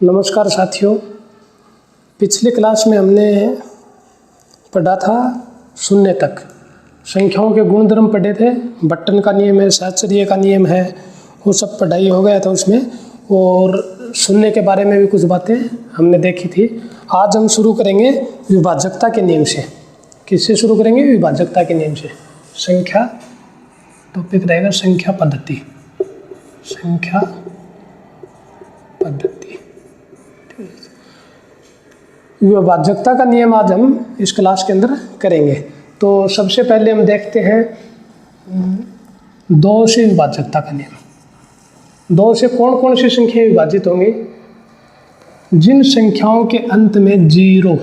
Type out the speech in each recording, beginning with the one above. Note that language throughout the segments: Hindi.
नमस्कार साथियों, पिछले क्लास में हमने पढ़ा था शून्य तक। संख्याओं के गुणधर्म पढ़े थे, बट्टन का नियम है, सहचर्य का नियम है, वो सब पढ़ाई हो गया था उसमें। और शून्य के बारे में भी कुछ बातें हमने देखी थी। आज हम शुरू करेंगे विभाजकता के नियम से। किससे शुरू करेंगे? विभाजकता के नियम से। संख्या टॉपिक रहेगा संख्या पद्धति। संख्या पद्धति विभाजकता का नियम आज हम इस क्लास के अंदर करेंगे। तो सबसे पहले हम देखते हैं दो से विभाजकता का नियम। दो से कौन कौन सी संख्याएं विभाजित होंगी? जिन संख्याओं के अंत में 0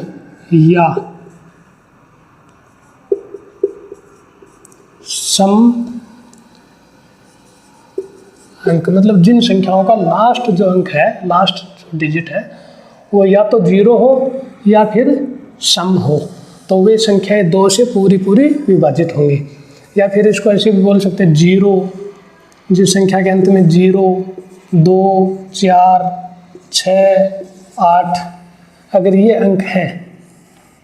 या सम अंक, मतलब जिन संख्याओं का लास्ट जो अंक है, लास्ट जो डिजिट है, वो या तो 0 हो या फिर सम हो, तो वे संख्याएं 2 से पूरी विभाजित होंगी। या फिर इसको ऐसे भी बोल सकते हैं 0, जिस संख्या के अंत में 0, 2, 4, 6, 8 अगर ये अंक हैं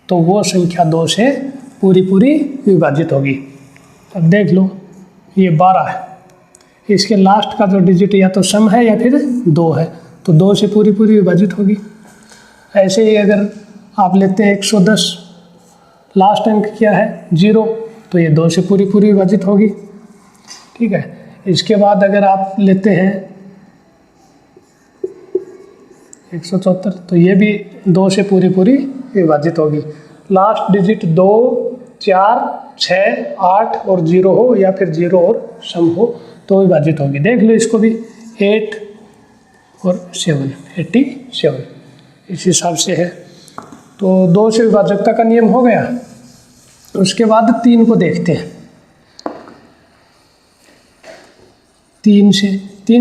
तो वो संख्या 2 से पूरी विभाजित होगी। अब देख लो, ये 12 है, इसके लास्ट का जो डिजिट या तो सम है या फिर 2 है, तो 2 से पूरी विभाजित होगी। ऐसे ही अगर आप लेते हैं 110, लास्ट अंक क्या है? 0, तो ये 2 से पूरी विभाजित होगी। ठीक है। इसके बाद अगर आप लेते हैं 174, तो ये भी 2 से पूरी विभाजित होगी। लास्ट डिजिट 2, 4, 6, 8 और 0 हो या फिर 0 और सम हो तो विभाजित होगी। देख लो इसको भी, 8 और 7, 87 इस हिसाब से है। तो 2 से विभाजकता का नियम हो गया। उसके बाद 3 को देखते हैं। 3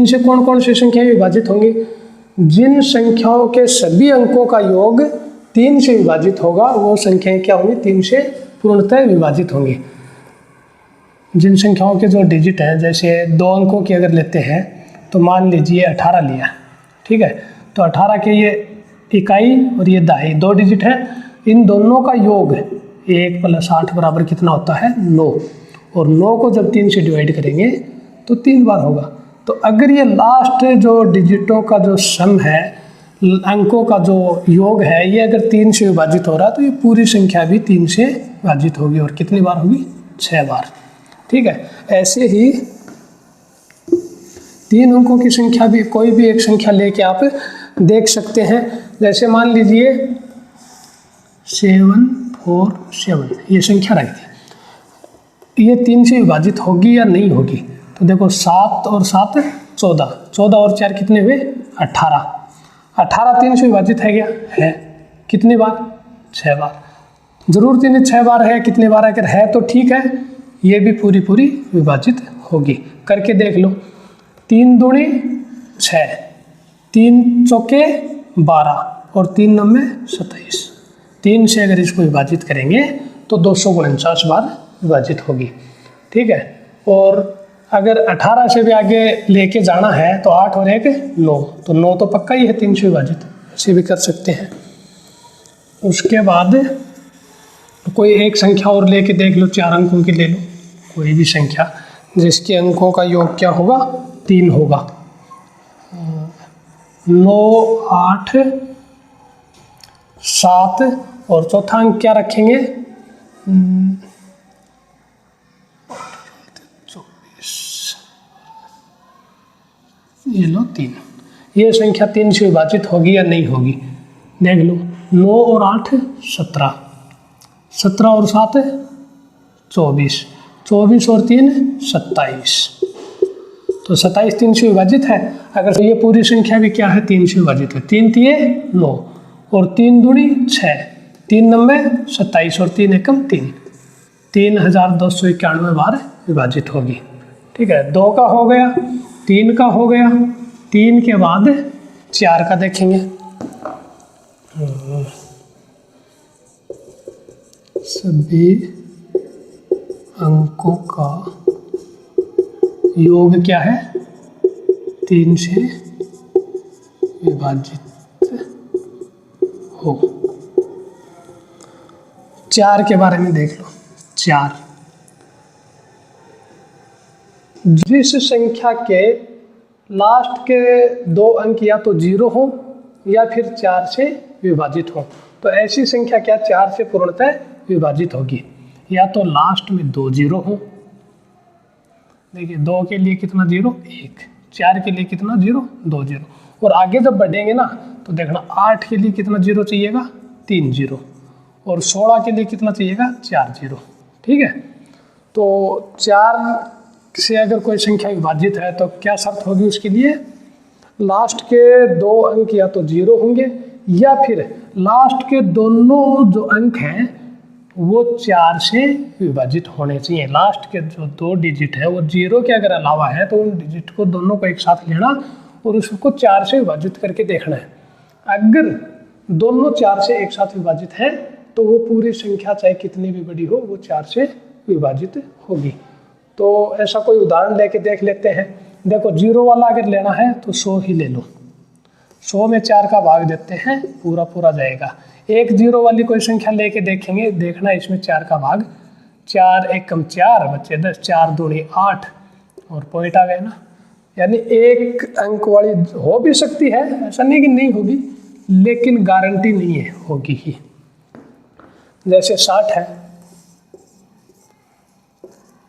से कौन कौन सी संख्याएं विभाजित होंगी? जिन संख्याओं के सभी अंकों का योग 3 से विभाजित होगा वो संख्याएं क्या होंगी? 3 से पूर्णतः विभाजित होंगी। जिन संख्याओं के जो डिजिट हैं, जैसे 2 अंकों की अगर लेते हैं तो मान लीजिए 18 लिया, ठीक है, तो 18 के ये इकाई और ये दहाई 2 डिजिट है, इन दोनों का योग 1 + 8 बराबर कितना होता है? 9। और 9 को जब 3 से डिवाइड करेंगे तो 3 बार होगा। तो अगर ये लास्ट जो डिजिटों का जो सम है, अंकों का जो योग है, ये अगर 3 से विभाजित हो रहा है तो ये पूरी संख्या भी 3 से विभाजित होगी। और कितनी बार होगी? 6 बार। ठीक है। ऐसे ही 3 अंकों की संख्या भी, कोई भी एक संख्या लेके आप देख सकते हैं। जैसे मान लीजिए 747, ये संख्या रखी थी, ये 3 से विभाजित होगी या नहीं होगी? तो देखो 7 और 7 14, 14 और 4 कितने हुए? 18। 18 3 से विभाजित है क्या? है। कितनी बार? 6 बार। जरूरत नहीं 6 बार है, कितनी बार अगर है तो ठीक है, ये भी पूरी विभाजित होगी। करके देख लो, 3 दूनी 6, 3 चौके 12 और 3 नम्मे 27। 3 से अगर इसको विभाजित करेंगे तो 249 बार विभाजित होगी। ठीक है। और अगर 18 से भी आगे लेके जाना है तो 8 और 1 9, तो 9 तो पक्का ही है 3 से विभाजित, ऐसे भी कर सकते हैं। उसके बाद कोई एक संख्या और लेके देख लो, 4 अंकों की ले लो, कोई भी संख्या जिसके अंकों का योग क्या होगा? 3 होगा। 9, 8, 7 और चौथा अंक क्या रखेंगे? 24, ये लो 3। ये संख्या 3 से विभाजित होगी या नहीं होगी? देख लो, 9 और 8 17, 17 और 7 24, 24 और 3 27, तो 27 3 से विभाजित है। अगर ये पूरी संख्या भी क्या है? 3 से विभाजित है। 3 3 9 और 3 दूनी 6, 3 नम्बे 27 और 3 एकम 3, 3291 बार विभाजित होगी। ठीक है। 2 का हो गया, 3 का हो गया, 3 के बाद 4 का देखेंगे। सभी अंकों का योग क्या है? 3 से विभाजित हो। 4 के बारे में देख लो। 4 जिस संख्या के लास्ट के 2 अंक या तो 0 हो या फिर 4 से विभाजित हो, तो ऐसी संख्या क्या 4 से पूर्णतः विभाजित होगी। या तो लास्ट में 2 0 हो, देखिए 2 के लिए कितना 0 1, 4 के लिए कितना 0 2 0, और आगे जब बढ़ेंगे ना तो देखना 8 के लिए कितना 0 चाहिएगा 3 0, और 16 के लिए कितना चाहिएगा 4 0। ठीक है, तो 4 से अगर कोई संख्या विभाजित है तो क्या शर्त होगी उसके लिए, लास्ट के 2 अंक या तो 0 होंगे या फिर लास्ट के दोनों जो अंक हैं वो 4 से विभाजित होने चाहिए। लास्ट के जो 2 डिजिट है वो 0 के अगर अलावा है तो उन डिजिट को दोनों को एक साथ लेना और उसको 4 से विभाजित करके देखना है। अगर दोनों 4 से एक साथ विभाजित है तो वो पूरी संख्या चाहे कितनी भी बड़ी हो वो 4 से विभाजित होगी। तो ऐसा कोई उदाहरण लेके देख लेते हैं। देखो 0 वाला अगर लेना है तो 100 ही ले लो, 100 में 4 का भाग देते हैं पूरा पूरा जाएगा। एक 0 वाली कोई संख्या लेके देखेंगे, देखना इसमें 4 का भाग, 4 1 कम 4 बच्चे 10, 4 दूनी 8 और पॉइंट आ गए ना। यानी एक अंक वाली हो भी सकती है, ऐसा नहीं कि नहीं होगी, लेकिन गारंटी नहीं है होगी ही। जैसे 60 है,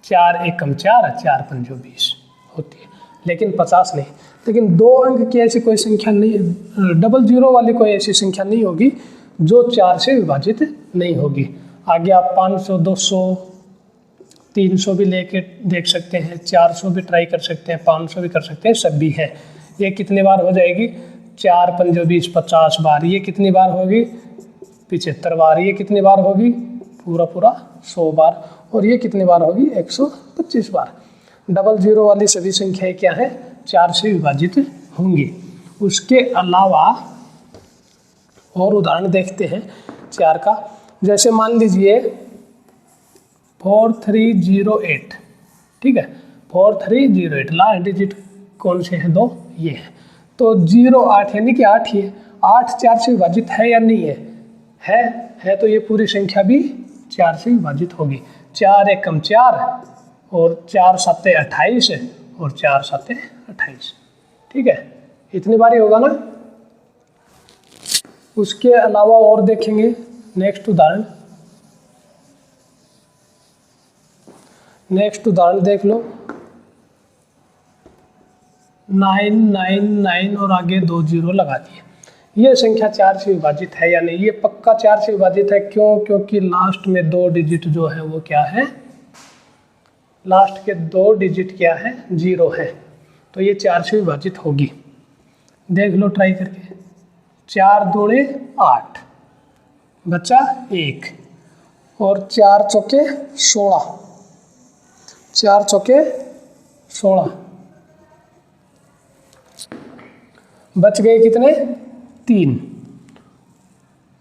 4 1 कम 4 4 5 20 होती है, लेकिन 50 नहीं। लेकिन 2 अंक की ऐसी कोई संख्या नहीं, डबल 0 वाली कोई ऐसी संख्या नहीं होगी जो 4 से विभाजित नहीं होगी। आगे आप 500 200 300 भी लेके देख सकते हैं, 400 भी ट्राई कर सकते हैं, 500 भी कर सकते हैं, सब भी है। ये कितने बार हो जाएगी 4 5 20 50 बार। ये कितनी बार होगी 75 बार। ये कितनी बार होगी पूरा पूरा 100 बार। और ये कितनी बार होगी 125 बार। डबल 0 वाली सभी संख्याएं क्या है 4 से विभाजित होंगी। उसके अलावा और उदाहरण देखते हैं 4 का। जैसे मान लीजिए 4308, ठीक है 4308, लास्ट डिजिट कौन से हैं 2 ये है, तो 08 यानी कि 8 ही है। 8 4 से विभाजित है या नहीं है? है तो ये पूरी संख्या भी 4 से विभाजित होगी। 4 1 कम 4 और 4 7 28 और 4 7 28, ठीक है, इतनी बार ही होगा ना। उसके अलावा और देखेंगे नेक्स्ट उदाहरण देख लो। 999 और आगे 2 0 लगा दिए। ये संख्या 4 से विभाजित है या नहीं? ये पक्का 4 से विभाजित है। क्यों? क्योंकि लास्ट में 2 डिजिट जो है वो क्या है, लास्ट के 2 डिजिट क्या है 0 है, तो ये 4 से विभाजित होगी। देख लो ट्राई करके। 4 दूणे 8 बचा 1 और 4 चौके 16, 4 चौके 16 बच गए कितने 3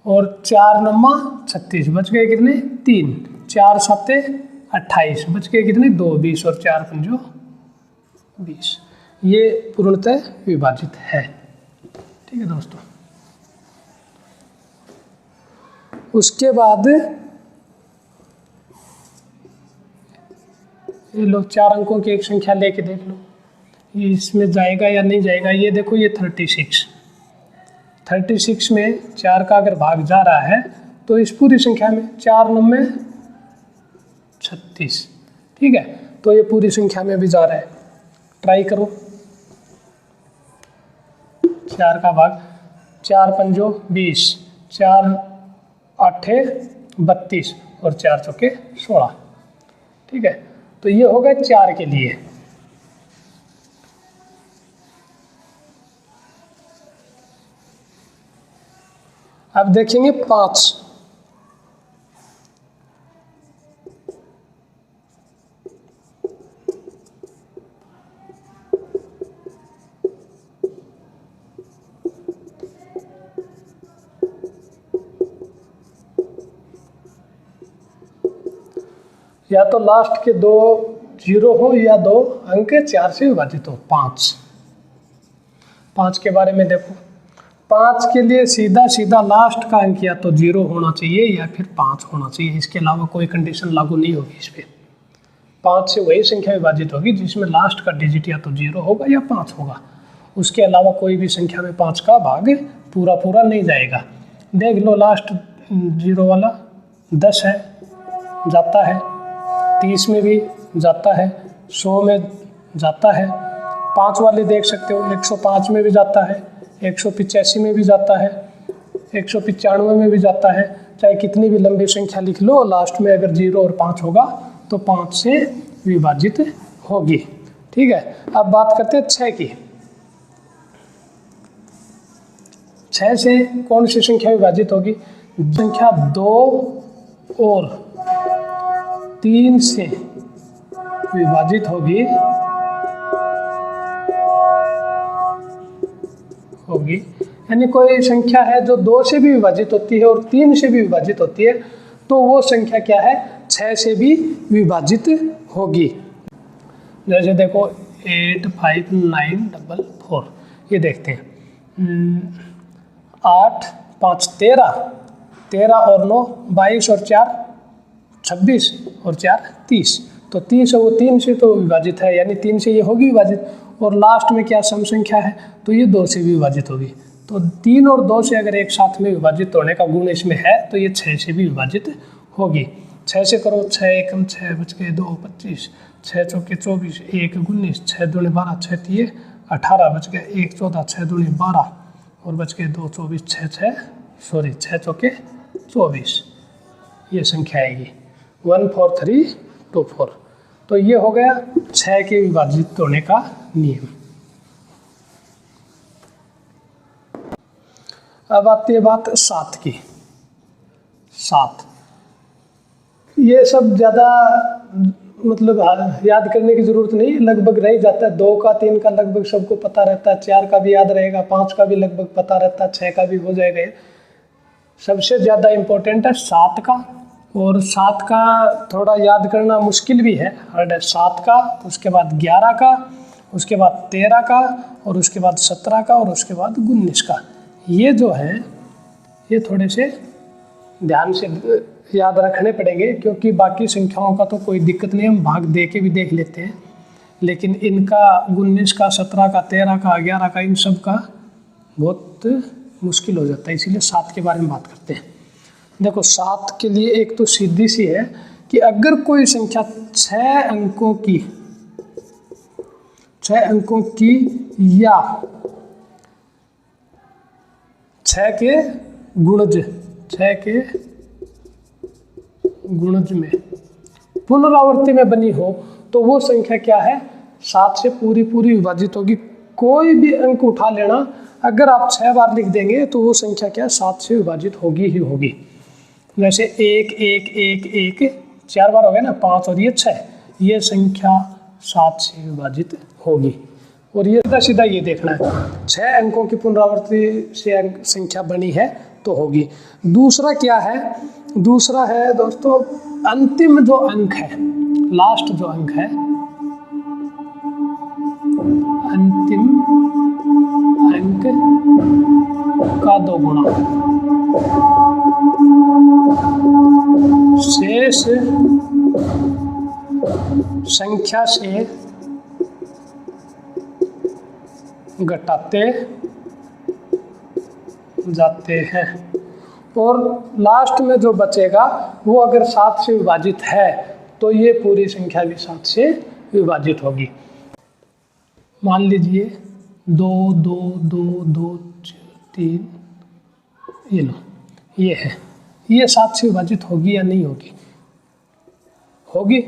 और 4 9 36 बच गए कितने 3, 4 7 28 बच गए कितने 2 20 और 4 5 20। ये पूर्णतः विभाजित है। ठीक है दोस्तों। उसके बाद ये लो 4 अंकों की एक संख्या लेके देख लो, ये इसमें जाएगा या नहीं जाएगा। ये देखो ये 36 में 4 का अगर भाग जा रहा है तो इस पूरी संख्या में 4 9 36, ठीक है, तो ये पूरी संख्या में भी जा रहा है। ट्राई करो। 4 का भाग 4 5 20, 4 8 32 और 4 चौके 16, ठीक है, तो ये हो गए 4 के लिए। अब देखेंगे 5। या तो लास्ट के 2 0 हो या 2 अंक 4 से विभाजित हो। 5 के बारे में देखो। 5 के लिए सीधा सीधा लास्ट का अंक या तो 0 होना चाहिए या फिर 5 होना चाहिए, इसके अलावा कोई कंडीशन लागू नहीं होगी इस पर। 5 से वही संख्या विभाजित होगी जिसमें लास्ट का डिजिट या तो 0 होगा या 5 होगा, उसके अलावा कोई भी संख्या में 5 का भाग पूरा पूरा नहीं जाएगा। देख लो लास्ट 0 वाला 10 है, जाता है, 30 में भी जाता है, 100 में जाता है, 5 वाले देख सकते हो 105 में भी जाता है, 185 में भी जाता है, 195 में भी जाता है। चाहे कितनी भी लंबी संख्या लिख लो, लास्ट में अगर 0 और 5 होगा तो 5 से विभाजित होगी। ठीक है, अब बात करते हैं 6 की। 6 से कौन सी संख्या विभाजित होगी? संख्या 2 और 3 से विभाजित होगी यानी कोई संख्या है जो 2 से भी विभाजित होती है और 3 से भी विभाजित होती है, तो वो संख्या क्या है? 6 से भी विभाजित होगी। जैसे देखो 85944, ये देखते हैं 8 5 13, 13 और 9 22 और 4 26 और 4 30, तो 30 वो 3 से तो विभाजित है, यानी 3 से ये होगी विभाजित। और लास्ट में क्या सम संख्या है? तो ये 2 से भी विभाजित होगी। तो 3 और 2 से अगर एक साथ में विभाजित होने का गुण इसमें है तो ये 6 से भी विभाजित होगी। 6 से करो, 6 एकम 6 बच गए 2 25, 6 चौके 24, 1 19, 6 दूनी 12, 6 तिये 18 बच गए 1 14, 6 दूनी 12 और बच गए 2 24, 6 चौके 24, ये संख्या आएगी 14324। तो ये हो गया 6 के विभाजित होने का नियम। अब आती है बात 7 की। 7 ये सब ज़्यादा मतलब याद करने की ज़रूरत नहीं, लगभग रह जाता है। 2 का 3 का लगभग सबको पता रहता है, 4 का भी याद रहेगा, 5 का भी लगभग पता रहता है, 6 का भी हो जाएगा। सबसे ज़्यादा इम्पोर्टेंट है 7 का, और 7 का थोड़ा याद करना मुश्किल भी है, हार्ड है। 7 का, उसके बाद 11 का, उसके बाद 13 का, और उसके बाद 17 का, और उसके बाद 19 का। ये जो है ये थोड़े से ध्यान से याद रखने पड़ेंगे, क्योंकि बाकी संख्याओं का तो कोई दिक्कत नहीं, हम भाग दे के भी देख लेते हैं, लेकिन इनका 19 का, 17 का, 13 का, 11 का, इन सब का बहुत मुश्किल हो जाता है। इसीलिए 7 के बारे में बात करते हैं। देखो 7 के लिए एक तो सीधी सी है कि अगर कोई संख्या 6 अंकों की या 6 के गुणज में पुनरावृत्ति में बनी हो तो वो संख्या क्या है? 7 से पूरी विभाजित होगी। कोई भी अंक उठा लेना, अगर आप 6 बार लिख देंगे तो वो संख्या क्या 7 से विभाजित होगी ही होगी। जैसे 1 1 1 1 4 बार हो गया ना, 5 और ये 6, ये संख्या 7 से विभाजित होगी। और ये सीधा ये देखना है 6 अंकों की पुनरावृत्ति से संख्या बनी है तो होगी। दूसरा क्या है? दूसरा है दोस्तों अंतिम जो अंक है, लास्ट जो अंक है, अंतिम अंक का 2 गुना शेष संख्या से घटाते जाते हैं, और लास्ट में जो बचेगा वो अगर 7 से विभाजित है तो ये पूरी संख्या भी 7 से विभाजित होगी। मान लीजिए 2 2 2 2 3, ये लो, ये है, ये 7 से विभाजित होगी या नहीं होगी? होगी।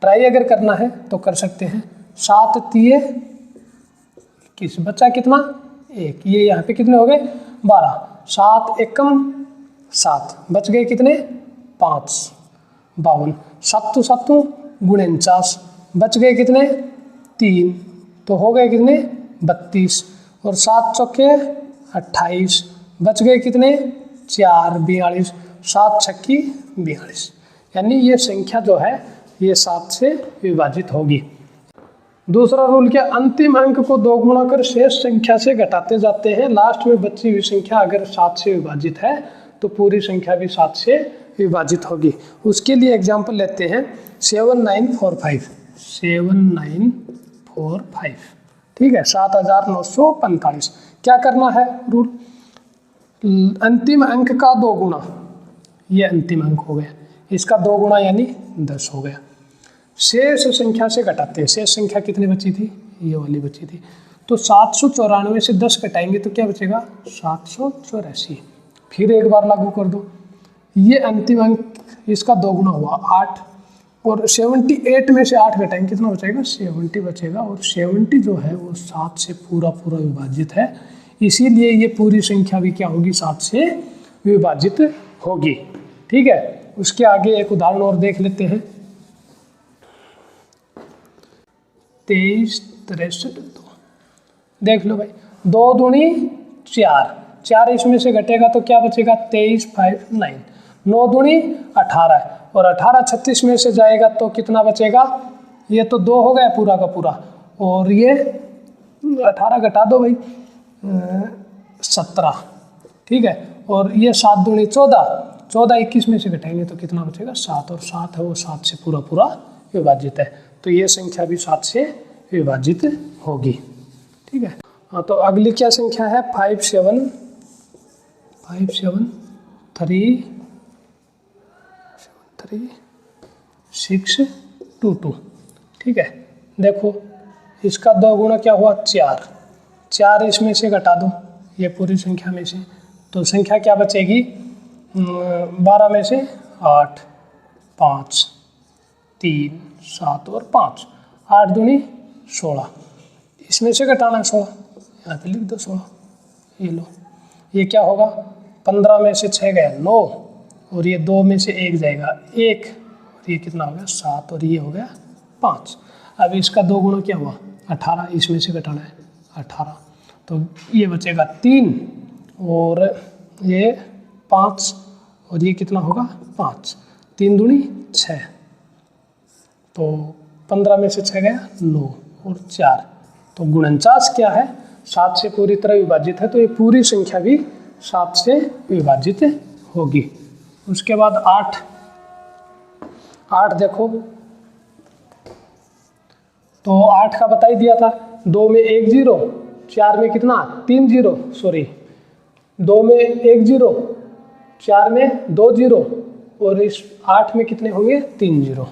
ट्राई अगर करना है तो कर सकते हैं। 7 तिये किस बचा कितना? 1, ये यहाँ पे कितने हो गए? 12। 7 एकम 7, बच गए कितने? 5, 52। 7 7 49, बच गए कितने? 3, तो हो गए कितने? 32। और 7 चौके 28, बच गए कितने? 4, 42। 7 छक्की 42, यानी ये संख्या जो है ये 7 से विभाजित होगी। दूसरा रूल क्या, अंतिम अंक को 2 गुणा कर शेष संख्या से घटाते जाते हैं। लास्ट में बची हुई संख्या अगर 7 से विभाजित है तो पूरी संख्या भी 7 से विभाजित होगी। उसके लिए एग्जाम्पल लेते हैं 7945। 7945 ठीक है, 7945। क्या करना है रूल, अंतिम अंक का 2 गुणा, ये अंतिम अंक हो गया, इसका 2 गुणा यानी 10 हो गया। शेष संख्या से घटाते हैं, शेष संख्या कितनी बची थी, ये वाली बची थी, तो 794 से 10 घटाएंगे तो क्या बचेगा 784। फिर एक बार लागू कर दो, ये अंतिम अंक इसका 2 गुणा हुआ 8, और 78 में से 8 घटाएंगे कितना बचेगा 70 बचेगा, और 70 जो है वो 7 से पूरा पूरा विभाजित है, इसीलिए ये पूरी संख्या भी क्या होगी 7 से विभाजित होगी। ठीक है, उसके आगे एक उदाहरण और देख लेते हैं। 23 63 2, देख लो भाई, 2 दूनी 4, 4 इसमें से घटेगा तो क्या बचेगा 23 5 9, 9 दूनी 18, और 18 36 में से जाएगा तो कितना बचेगा, ये तो 2 हो गया पूरा का पूरा, और ये 18 घटा दो भाई 17, ठीक है, और ये 7 दूनी 14, 14 21 में से घटाएंगे तो कितना बचेगा 7, और 7 है वो 7 से पूरा पूरा विभाजित है, तो ये संख्या भी 7 से विभाजित होगी। ठीक है, हाँ, तो अगली क्या संख्या है 573622। ठीक है, देखो इसका 2 गुणा क्या हुआ 4, 4 इसमें से घटा दो ये पूरी संख्या में से, तो संख्या क्या बचेगी 12 में से 8 5 3 7 और 5, 8 दूनी 16, इसमें से घटाना 16, यहाँ पे लिख दो 16, ये लो, ये क्या होगा 15 में से 6 गया 9, और ये 2 में से 1 जाएगा 1, और ये कितना हो गया 7, और ये हो गया 5। अब इसका 2 गुणा क्या हुआ 18, इसमें से घटाना है 18, तो ये बचेगा 3, और ये 5, और ये कितना होगा 5, 3 दूनी 6, तो 15 में से 6 गया 9 और 4, तो गुणनचास क्या है 7 से पूरी तरह विभाजित है, तो ये पूरी संख्या भी 7 से विभाजित होगी। उसके बाद 8 देखो, तो 8 का बता ही दिया था, 2 में 1 0, 4 में कितना 3 0, सॉरी 2 में 1 0, 4 में 2 0, और इस 8 में कितने होंगे 3 0,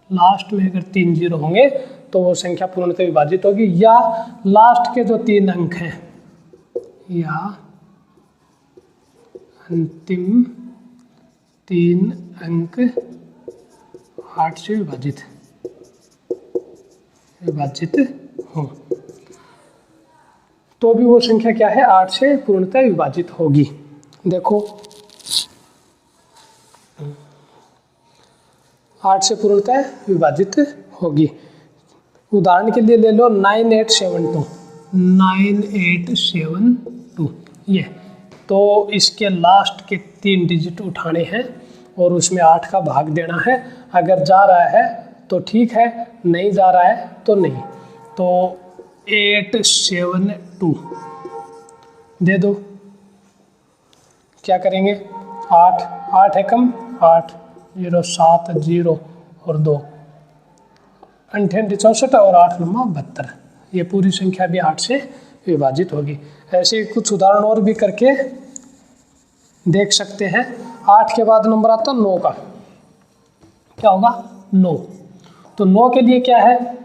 लास्ट में अगर 3 0 होंगे तो वो संख्या पूर्णतः विभाजित होगी, या लास्ट के जो 3 अंक हैं, या अंतिम 3 अंक 8 से विभाजित हो, तो भी वो संख्या क्या है 8 से पूर्णतः विभाजित होगी। देखो 8 से पूर्णतः विभाजित होगी। उदाहरण के लिए ले लो 9872, ये तो इसके लास्ट के 3 डिजिट उठाने हैं और उसमें 8 का भाग देना है, अगर जा रहा है तो ठीक है, नहीं जा रहा है तो नहीं, तो 872 दे दो, क्या करेंगे 8 है कम 8 0 7 0 और 2 68 64 और 8 9 72, ये पूरी संख्या भी 8 से विभाजित होगी। ऐसे कुछ उदाहरण और भी करके देख सकते हैं। 8 के बाद नंबर आता है 9 का, क्या होगा 9, तो 9 के लिए क्या है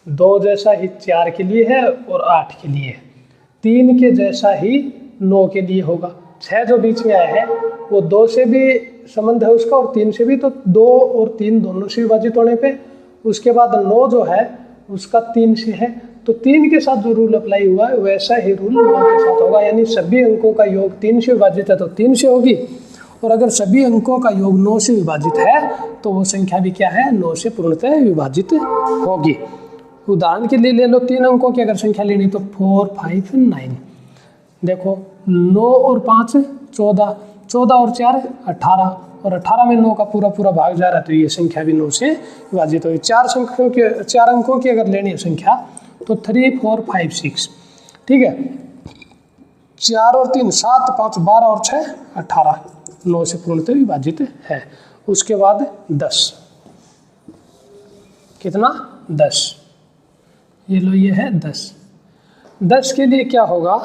2 जैसा ही 4 के लिए है और 8 के लिए, 3 के जैसा ही 9 के लिए होगा। 6 जो बीच में आया है वो 2 से भी संबंध है उसका और 3 से भी, तो 2 और 3 दोनों से विभाजित होने पे, उसके बाद 9 जो है उसका 3 से है, तो 3 के साथ जो रूल अप्लाई हुआ है वैसा ही रूल 9 के साथ होगा, यानी सभी अंकों का योग 3 से विभाजित है तो 3 से होगी, और अगर सभी अंकों का योग 9 से विभाजित है तो वो संख्या भी क्या है 9 से पूर्णतः विभाजित होगी। उदाहरण के लिए ले लो 3 अंकों की अगर संख्या लेनी तो 4 5 9, देखो 9 और 5 14, 14 और 4 18, और 18 में 9 का पूरा पूरा भाग जा रहा है, तो ये संख्या भी 9 से विभाजित होगी। 4 अंकों की अगर लेनी है संख्या तो 3, 4, 5, 6, ठीक है। 4 और 3 7, 5 12 और 6 18, 9 से पूर्णतः विभाजित है। उसके बाद 10, कितना 10, ये लो ये है 10। 10 के लिए क्या होगा,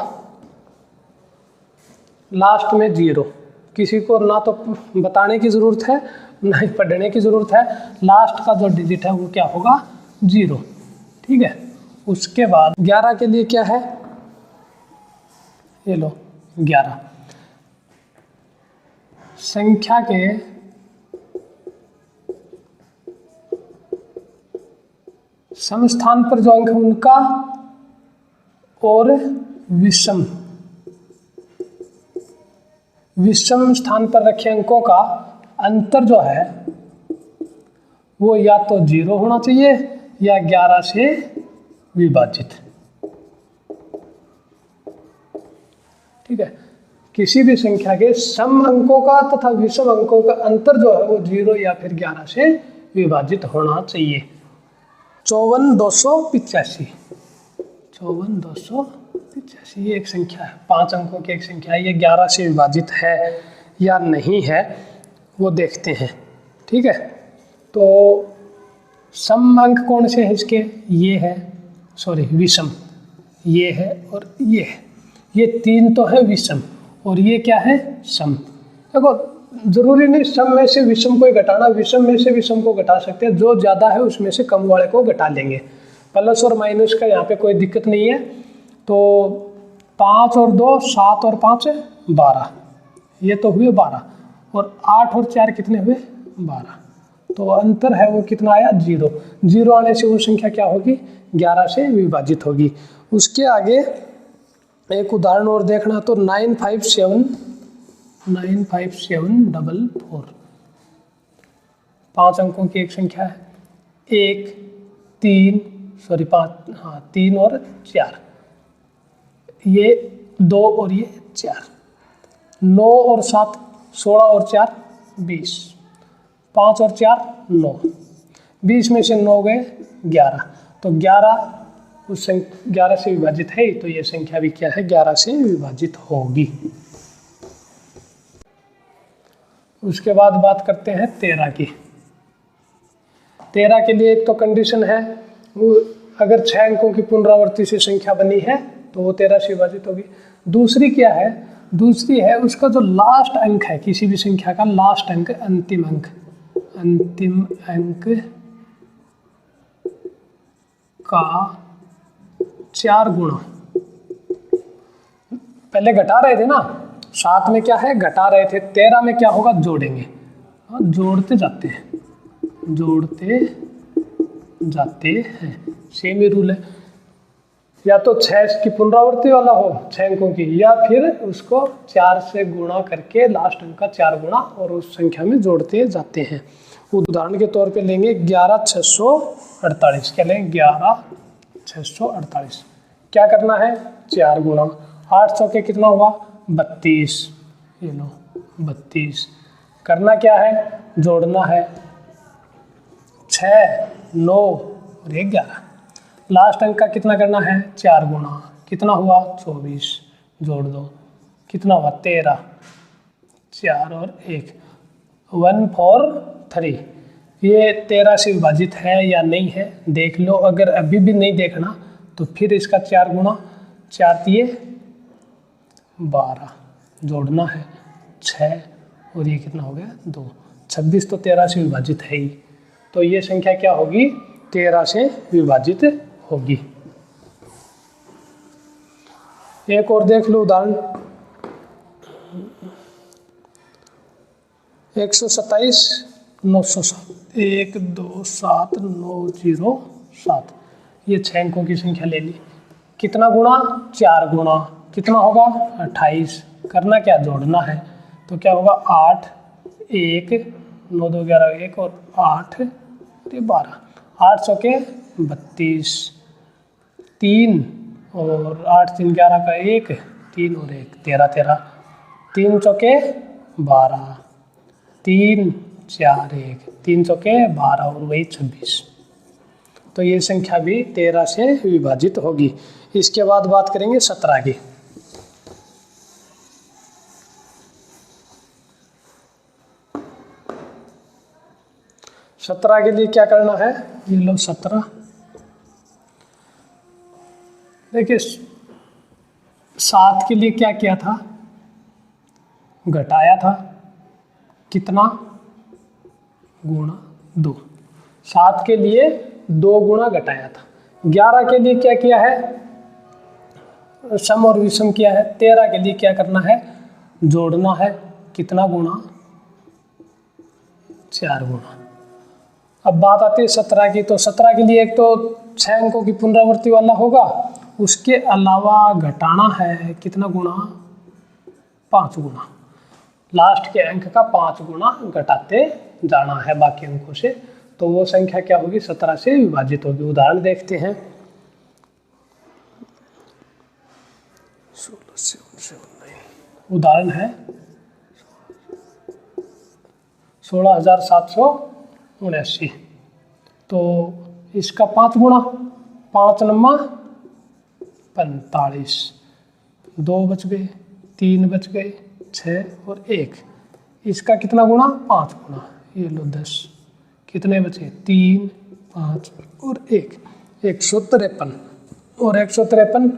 लास्ट में 0, किसी को ना तो बताने की ज़रूरत है ना ही पढ़ने की ज़रूरत है, लास्ट का जो डिजिट है वो क्या होगा 0, ठीक है। उसके बाद 11 के लिए क्या है, ये लो 11, संख्या के सम स्थान पर जो अंक है उनका और विषम स्थान पर रखे अंकों का अंतर जो है वो या तो 0 होना चाहिए या 11 से विभाजित, ठीक है। किसी भी संख्या के सम अंकों का तथा विषम अंकों का अंतर जो है वो 0 या फिर 11 से विभाजित होना चाहिए। 54,285, 54,285 ये एक संख्या है, 5 अंकों की एक संख्या है, ये 11 से विभाजित है या नहीं है वो देखते हैं, ठीक है। तो सम अंक कौन से हैं इसके, ये है, सॉरी विषम, ये है और ये है, ये 3 तो है विषम और ये क्या है सम। देखो जरूरी नहीं सम में से विषम को घटाना, विषम में से विषम को घटा सकते हैं, जो ज़्यादा है उसमें से कम वाले को घटा लेंगे। प्लस और माइनस का यहाँ पे कोई दिक्कत नहीं है। तो 5 और 2 7 और 5 12, ये तो हुए 12, और 8 और 4 कितने हुए 12, तो अंतर है वो कितना आया 0। 0 आने से वो संख्या क्या होगी 11 से विभाजित होगी। उसके आगे एक उदाहरण और देखना, तो 95744, 5 अंकों की एक संख्या है, 3 और 4, ये 2 और ये 4, 9 और 7 16 और 4 20, 5 और 4 9, 20 में से 9 गए 11, तो 11 उस 11 से विभाजित है, तो ये संख्या भी क्या है 11 से विभाजित होगी। उसके बाद बात करते हैं 13 की। 13 के लिए एक तो कंडीशन है, वो अगर 6 अंकों की पुनरावृत्ति से संख्या बनी है तो वो 13 से विभाजित होगी। दूसरी क्या है, दूसरी है उसका जो लास्ट अंक है, किसी भी संख्या का लास्ट अंक, अंतिम अंक का 4 गुना। पहले घटा रहे थे ना, 7 में क्या है घटा रहे थे, 13 में क्या होगा जोड़ेंगे, जोड़ते जाते हैं, सेम ही रूल है। या तो 6 की पुनरावृत्ति वाला हो 6 अंकों की, या फिर उसको 4 से गुणा करके लास्ट अंक का 4 गुणा और उस संख्या में जोड़ते जाते हैं। उदाहरण के तौर पे लेंगे 11,648, क्या लेंगे 11,648, क्या करना है 4 गुणा, 800 के कितना हुआ 32, ये लो 32, करना क्या है जोड़ना है 6 9 और 11, लास्ट अंक का कितना करना है 4 गुणा, कितना हुआ 24, जोड़ दो कितना हुआ 13, 4 और 1 143। ये 13 से विभाजित है या नहीं है देख लो, अगर अभी भी नहीं देखना तो फिर इसका 4 गुणा, 4 दिए 12, जोड़ना है 6 और ये कितना हो गया 2, 26 तो 13 से विभाजित है ही, तो ये संख्या क्या होगी 13 से विभाजित होगी। एक और देख लो उदाहरण, 127,907, 1 2 7 9 0 7, ये 6 अंकों की संख्या ले ली, कितना गुणा 4 गुणा, कितना होगा 28, करना क्या जोड़ना है, तो क्या होगा 8 1 9 2 11 1 और 8 12, 800 के 32, 3 और 8 3 11 का 1, 3 और 1 13 13, 3 चौके 12, 3 4 1, 3 चौके 12 और वही 26। तो ये संख्या भी 13 से विभाजित होगी। इसके बाद बात करेंगे 17 की। 17 के लिए क्या करना है, ये लो 17। देखिए 7 के लिए क्या किया था, घटाया था, कितना, गुणा 2। 7 के लिए 2 गुणा घटाया था। 11 के लिए क्या किया है, सम और विषम किया है। 13 के लिए क्या करना है, जोड़ना है, कितना गुणा, 4 गुणा। अब बात आती है 17 की। तो 17 के लिए एक तो 6 अंकों की पुनरावृत्ति वाला होगा, उसके अलावा घटाना है, कितना गुणा, 5 गुणा। लास्ट के अंक का 5 गुणा घटाते जाना है बाकी अंकों से। तो वो संख्या क्या होगी, 17 से विभाजित होगी। उदाहरण देखते हैं। 16 से 19 उदाहरण है 16,779। तो इसका 5 गुणा, 5 नम्मा 45, 2 बच गए, 3 बच गए, 6 और 1। इसका कितना गुणा, 5 गुणा, ये लो 10। कितने बचे, 3 5 और 1, 153। और 153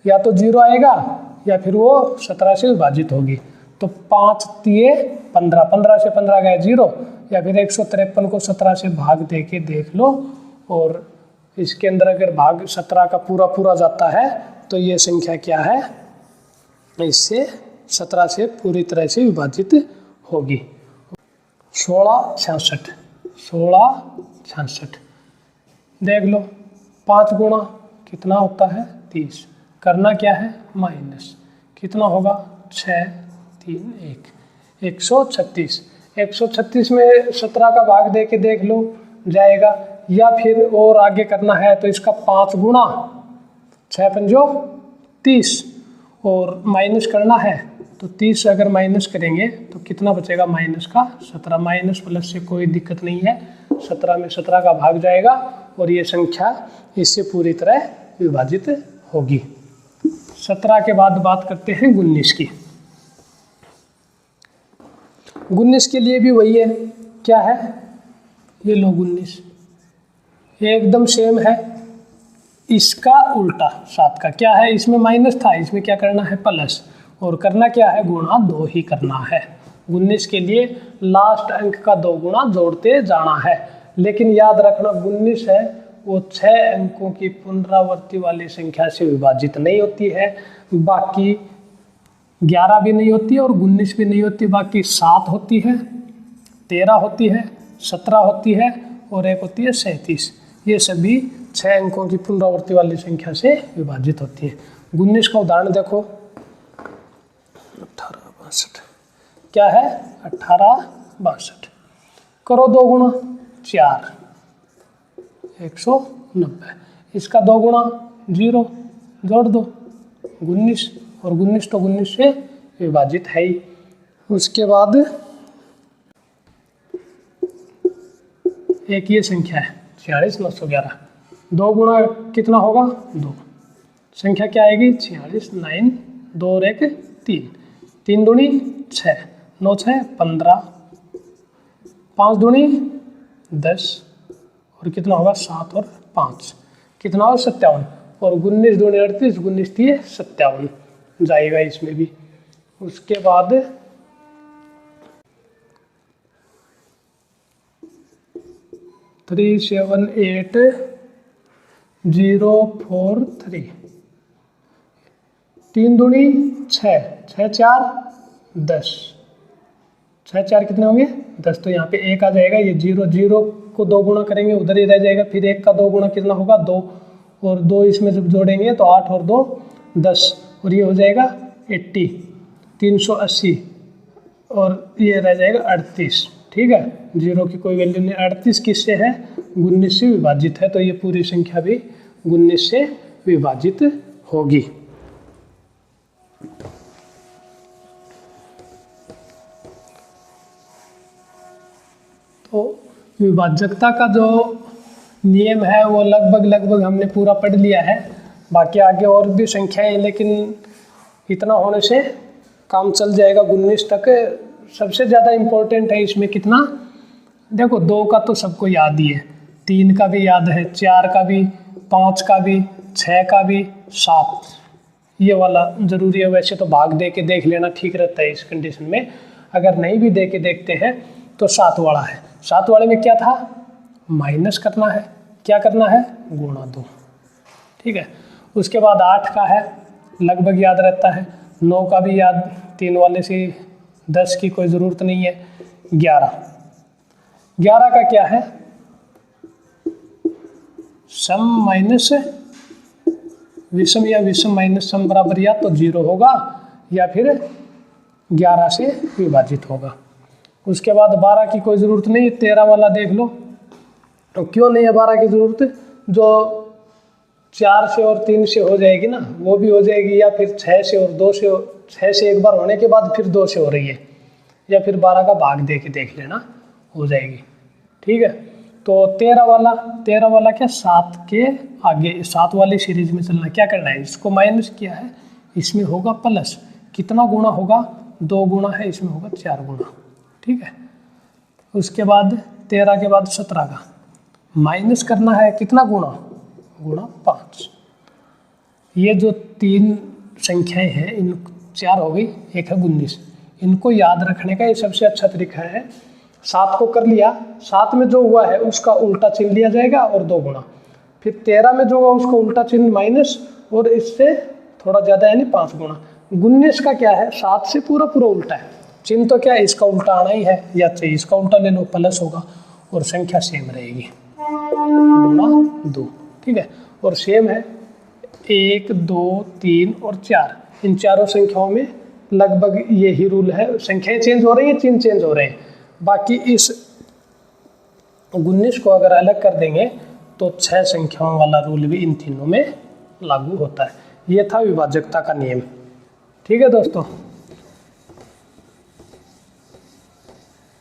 या तो 0 आएगा या फिर वो 17 से विभाजित होगी। तो 5 तिये 15, 15 से 15 गए 0, या फिर 153 को 17 से भाग दे के देख लो। और इसके अंदर अगर भाग 17 का पूरा पूरा जाता है तो ये संख्या क्या है, इससे 17 से पूरी तरह से विभाजित होगी। 1666, 1666 देख लो। 5 गुणा कितना होता है, 30। करना क्या है, माइनस, कितना होगा, 6 3 1, 136। 136 में 17 का भाग दे के देख लो जाएगा, या फिर और आगे करना है तो इसका 5 गुणा, 6 पंजो 30, और माइनस करना है तो 30 अगर माइनस करेंगे तो कितना बचेगा, माइनस का 17। माइनस प्लस से कोई दिक्कत नहीं है, 17 में 17 का भाग जाएगा और ये संख्या इससे पूरी तरह विभाजित होगी। 17 के बाद बात करते हैं 19 की। 19 के लिए भी वही है, क्या है, ये लो 19 एकदम सेम है। इसका उल्टा 7 का क्या है, इसमें माइनस था, इसमें क्या करना है, प्लस, और करना क्या है, गुणा 2 ही करना है। 19 के लिए लास्ट अंक का 2 गुणा जोड़ते जाना है। लेकिन याद रखना 19 है वो 6 अंकों की पुनरावृत्ति वाली संख्या से विभाजित नहीं होती है। बाकी 11 भी नहीं होती और 19 भी नहीं होती, बाकी 7 होती है, 13 होती है, 17 होती है और एक होती है 37। ये सभी 6 अंकों की पुनरावृत्ति वाली संख्या से विभाजित होती है। 19 का उदाहरण देखो, 1862 क्या है, 1862। करो 2 गुणा, 4 190। इसका 2 गुणा 0, जोड़ दो 19, और 19 तो 19 से विभाजित है ही। उसके बाद एक ये संख्या है 46,911। 2 गुणा कितना होगा, 2। संख्या क्या आएगी, 46 9 2 और 1 3, 3 दूनी 6, 9 6 15, 5 दूनी 10, और कितना होगा, 7 और 5 कितना होगा, 57। और 19 दूनी 38, 19 थी 57 जाएगा इसमें भी। उसके बाद 378043, 3 दूनी 6, 6 4 10, 6 4 कितने होंगे, 10। तो यहाँ पे 1 आ जाएगा, ये 0 0 को 2 गुणा करेंगे उधर ही रह जाएगा। फिर 1 का 2 गुणा कितना होगा, 2, और 2 इसमें जब जोड़ेंगे तो 8 और 2 10, और ये हो जाएगा 80 380, और ये रह जाएगा 38। ठीक है, 0 की कोई वैल्यू नहीं। 38 किससे है, 19 से विभाजित है, तो ये पूरी संख्या भी 19 से विभाजित होगी। विभाजकता का जो नियम है वो लगभग हमने पूरा पढ़ लिया है। बाकी आगे और भी संख्याएं हैं, लेकिन इतना होने से काम चल जाएगा 19 तक। सबसे ज़्यादा इम्पोर्टेंट है इसमें कितना, देखो 2 का तो सबको याद ही है, 3 का भी याद है, 4 का भी, 5 का भी, 6 का भी, 7 ये वाला ज़रूरी है। वैसे तो भाग दे के देख लेना ठीक रहता है इस कंडीशन में। अगर नहीं भी दे के देखते हैं तो 7 वाला है। 7 वाले में क्या था, माइनस करना है, क्या करना है, गुणा 2, ठीक है। उसके बाद 8 का है, लगभग याद रहता है। 9 का भी याद, 3 वाले से 10 की कोई ज़रूरत नहीं है। 11 का क्या है, सम माइनस विषम या विषम माइनस सम बराबर या तो 0 होगा या फिर 11 से विभाजित होगा। उसके बाद 12 की कोई ज़रूरत नहीं, 13 वाला देख लो। तो क्यों नहीं है 12 की ज़रूरत, जो 4 से और 3 से हो जाएगी ना वो भी हो जाएगी, या फिर 6 से और 2 से, 6 से एक बार होने के बाद फिर 2 से हो रही है, या फिर 12 का भाग दे के देख लेना, हो जाएगी, ठीक है। तो 13 वाला क्या, 7 के आगे 7 वाली सीरीज में चलना। क्या करना है, इसको माइनस किया है, इसमें होगा प्लस, कितना गुना होगा, 2 गुना है, इसमें होगा 4 गुना, ठीक है। उसके बाद 13 के बाद 17 का माइनस करना है, कितना गुना, गुणा 5। ये जो 3 संख्याएं हैं, इन 4 हो गई, एक है 19। इनको याद रखने का ये सबसे अच्छा तरीका है। 7 को कर लिया, 7 में जो हुआ है उसका उल्टा चिन्ह लिया जाएगा और 2 गुना। फिर 13 में जो हुआ उसका उल्टा चिन्ह माइनस, और इससे थोड़ा ज़्यादा यानी 5 गुना। 19 का क्या है, 7 से पूरा उल्टा है, चिन्ह तो क्या है, इसका उल्टा आना ही है, या चाहिए इसका उल्टा ले लो, प्लस होगा, और संख्या सेम रहेगी, गुणा 2, ठीक है। और सेम है 1, 2, 3 और 4, इन चारों संख्याओं में लगभग यही रूल है। संख्याएं चेंज हो रही हैं, चिन्ह चेंज हो रहे हैं। बाकी इस 19 को अगर अलग कर देंगे तो 6 संख्याओं वाला रूल भी इन तीनों में लागू होता है। ये था विभाजकता का नियम, ठीक है दोस्तों।